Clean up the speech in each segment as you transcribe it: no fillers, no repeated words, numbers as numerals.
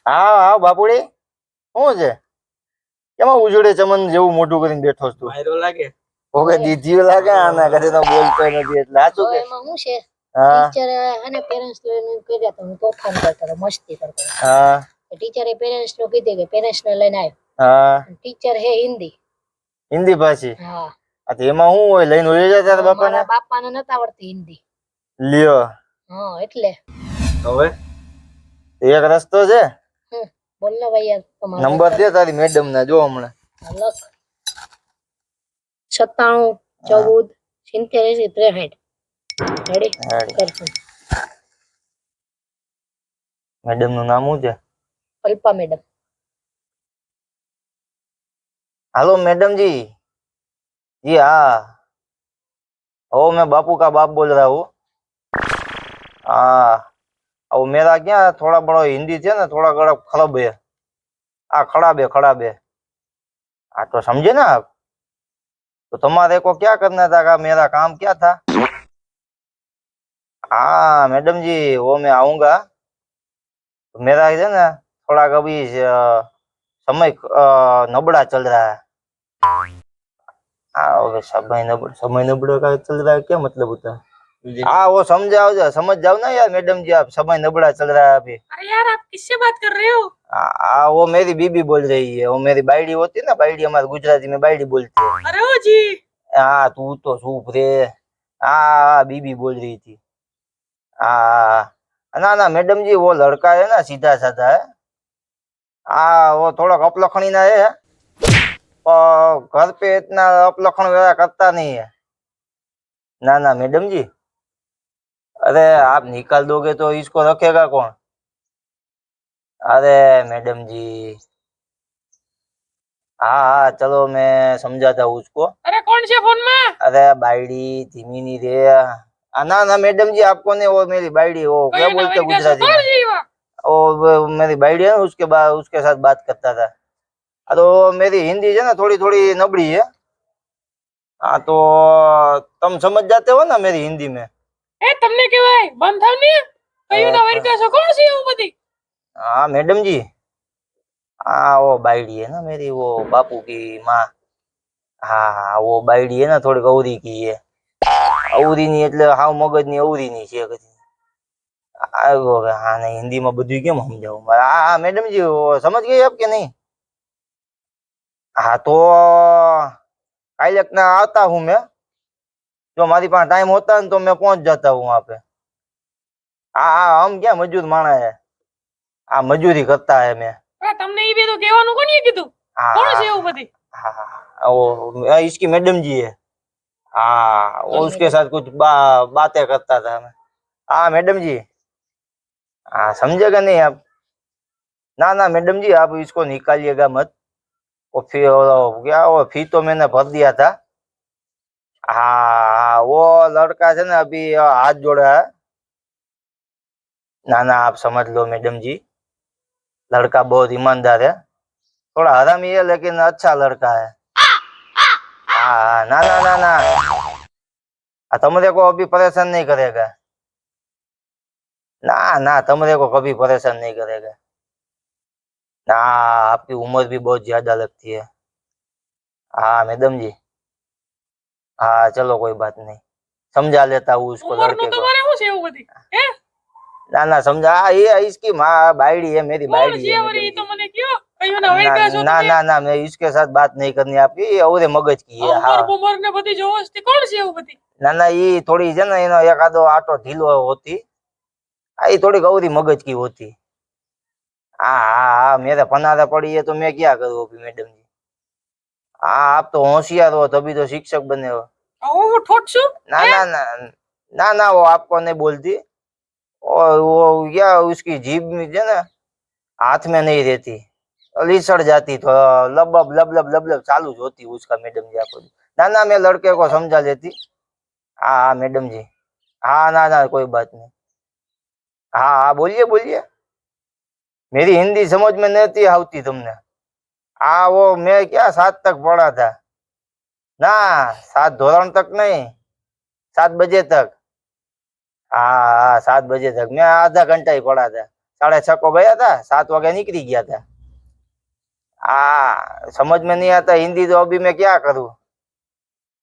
હા હા બાપુડી, શું છે? કેમાં ઉજળે ચમન જેવું મોટું કરીને બેઠો છું? માયરો લાગે. ઓકે દીજીઓ લાગે આના ઘરે તો બોલતો નથી એટલે સાચું કે એમાં શું છે? હા ટીચર અને પેરેન્ટ્સ લઈને કર્યા તો હું તોફાન કરતો હતો, મસ્તી કરતો હતો. હા ટીચરે પેરેન્ટ્સ નું કીધું કે પેરેન્ટ્સ ને લઈને આવ્યો. હા ટીચર હે હિન્દી. હિન્દી ભાષી. હા આ તો એમાં શું હોય, લઈને વહી જાય તારા બાપાને? મારા બાપાને નતા આવડતી હિન્દી. લ્યો હા એટલે હવે એક રસ્તો છે. બોલ ને ભાઈ યાર, તમારો નંબર દે તારી મેડમ ના, જો હમણાં લખ 97 14 87 63. રેડી કર. મેડમ નું નામ શું છે? અલ્પા મેડમ. हेलो मैडम जी। जी हाँ, ओ मैं बापू का बाप बोल रहा हूँ। हाँ, वो मेरा क्या थोड़ा बड़ा हिंदी थे ना, थोड़ा बड़ा खराब है। खराब है। हाँ तो समझे ना आप? तो तुम्हारे को क्या करना था? मेरा काम क्या था? हाँ मैडम जी, वो मैं आऊंगा। तो मेरा है ना थोड़ा कभी समय नबड़ा चल रहा है। हाँ समय नबड़ा का चल रहा है, क्या मतलब होता है? हाँ वो समझ जाओ ना यार मैडम जी, आप समय नबड़ा चल रहा है अभी। अरे यार आप किससे बात कर रहे हो? हाँ वो मेरी बीबी बोल रही है, वो मेरी बायडी होती है ना, बायडी हमारे गुजराती में बायडी बोलते हैं। अरे ओ जी। हाँ तू तो चुप रे। हाँ बीबी बोल रही थी। हाँ ना मैडम जी, वो लड़का है ना सीधा साधा है। हाँ वो थोड़ा अपलखणी ना है, घर पे इतना अपलखण वगैरह करता नहीं है। ना मैडम जी, अरे आप निकाल दोगे तो इसको रखेगा कौन? अरे मैडम जी, हाँ चलो मैं समझाता हूँ उसको। अरे कौन से फोन में? अरे बायडी धीमी नहीं रे। ना मैडम जी, आपको नहीं, वो मेरी बायडी, वो क्या बोलते हैं गुजराती में, वो मेरी बायडी है ना, उसके साथ बात करता था। तो मेरी हिंदी है ना थोड़ी थोड़ी नबड़ी है। हाँ तो तुम समझ जाते हो ना मेरी हिंदी में? ए तुमने केवाय બંધ થાવ ને કયું ના વરી કહેશો કોણ છે એવું બધી? हाँ मैडम जी, हाँ वो बायडी है ना मेरी, वो बापू की माँ। हाँ वो बायडी है ना थोड़ी अवरी की है। अवरी ની એટલે હાવ મગજની અવરી ની છે કદી। આવ્યો હવે, હા નહીં હિન્દીમાં બધું કેમ સમજાવું? હા मैडम जी, वो समझ गए आप કે नहीं? हाँ तो काल ना आता हूँ मैं, जो हमारी पास टाइम होता है तो मैं पहुंच जाता हूँ वहां पे। हाँ हम क्या मजदूर माना है, हाँ मजदूरी करता है मैं। તમને ઈ બે તો કહેવાનું કોને કીધું? કોણ છે એવું બધી? हाँ वो इसकी मैडम जी है। हाँ वो उसके साथ कुछ बातें करता था मैं। हाँ मैडम जी, हाँ समझेगा नहीं आप? ना मैडम जी, आप इसको निकालिएगा मत। वो क्या वो फी तो मैंने भर दिया था। हाँ वो लड़का है ना अभी हाथ जोड़ा है। ना आप समझ लो मैडम जी, लड़का बहुत ईमानदार है, थोड़ा हरामी है लेकिन अच्छा लड़का है। हाँ ना तुमरे को अभी परेशान नहीं करेगा। ना तुमरे को कभी परेशान नहीं करेगा। ना आपकी उम्र भी बहुत ज्यादा लगती है। हाँ मैडम जी, हाँ चलो कोई बात नहीं, समझा लेता हूँ उसको लड़के को। તમારે શું છે એવું બધી? હે ना समझा, ये इसकी माँ बायडी है, मेरी કોણ बायडी છે है વરી? ઈ તો मैडम जी। મને કયો કયું ના વરી કહેશો તમે? ना मैं इसके साथ बात नहीं करनी आपकी, ये और मगज की है। ઉમર हाँ બુમર ને બધી જોવો છે કોણ છે એવું બધી? ना ये थोड़ी है ना, इनो एकादो आटो ढीलो होती, ये थोड़ी गौरी मगज की होती। हाँ मेरे पनारे पड़ी है तो मैं क्या करूँ अभी मैडम जी? हाँ आप तो होशियार हो तभी तो शिक्षक बने हो। હું ઠોઠ છું? ना वो आपको नहीं बोलती, और वो क्या उसकी जीभ में जो ना हाथ में नहीं रहती, लिसड़ जाती तो लब चालू જ होती उसका मैडम जी आपको। ना मैं लड़के को समझा लेती। हाँ मैडम जी, हाँ ना कोई बात नहीं। हाँ बोलिए। मेरी हिंदी समझ में नहीं आती तुमने? हाँ वो मैं क्या 7 तक पढ़ा था ना, 7 धोरण तक नहीं, 7 बजे तक। हाँ 7 बजे तक मैं आधा घंटा ही पढ़ा था। 6:30 को गया था, 7 वागे निकली गया था। समझ में नहीं आता हिंदी, तो अभी मैं क्या करूं।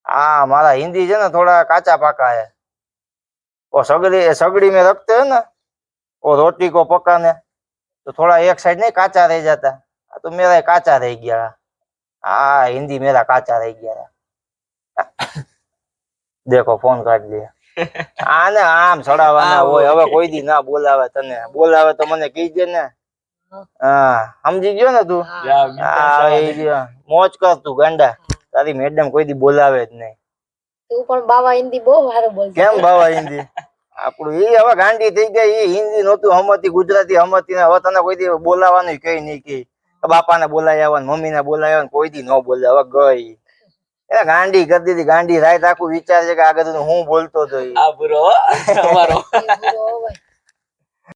हमारा हिंदी जो ना थोड़ा काचा पाका है। वो सगड़ी में रखते हैं ना, वो रोटी को पकाने, तो थोड़ा एक साइड नहीं काचा रह जाता। तो मेरा ये काचा रह गया। हिंदी मेरा काचा रह गया। देखो फोन काट लिया। आने आम चढ़ावाना હોય, હવે કોઈ દી ના બોલાવે, તને બોલાવે તો મને કહીજે ને। સમજી ગયો ને તું? એ જ. મોજ કર તું ગાંડા, તારી મેડમ કોઈ દી બોલાવે જ નહીં। તું પણ બાવા હિન્દી બહુ સારું બોલતો કેમ બાવા હિન્દી? આપણું એ હવે ગાંડી થઈ ગઈ, એ હિન્દી નહોતું સમજતી, ગુજરાતી સમજતી ને, હવે તને કોઈ દી બોલાવાનું કઈ નહીં કે બાપાને બોલાય આવવાનું, મમ્મીને બોલાય આવવાનું, કોઈ દી ન બોલે। હવે ગઈ એ ગાંડી કરી દીધી, ગાંડી રાત આખું વિચાર છે કે આગળ હું બોલતો હતો ઈ। આ બુરો હો, અમારો એ બુરો હોય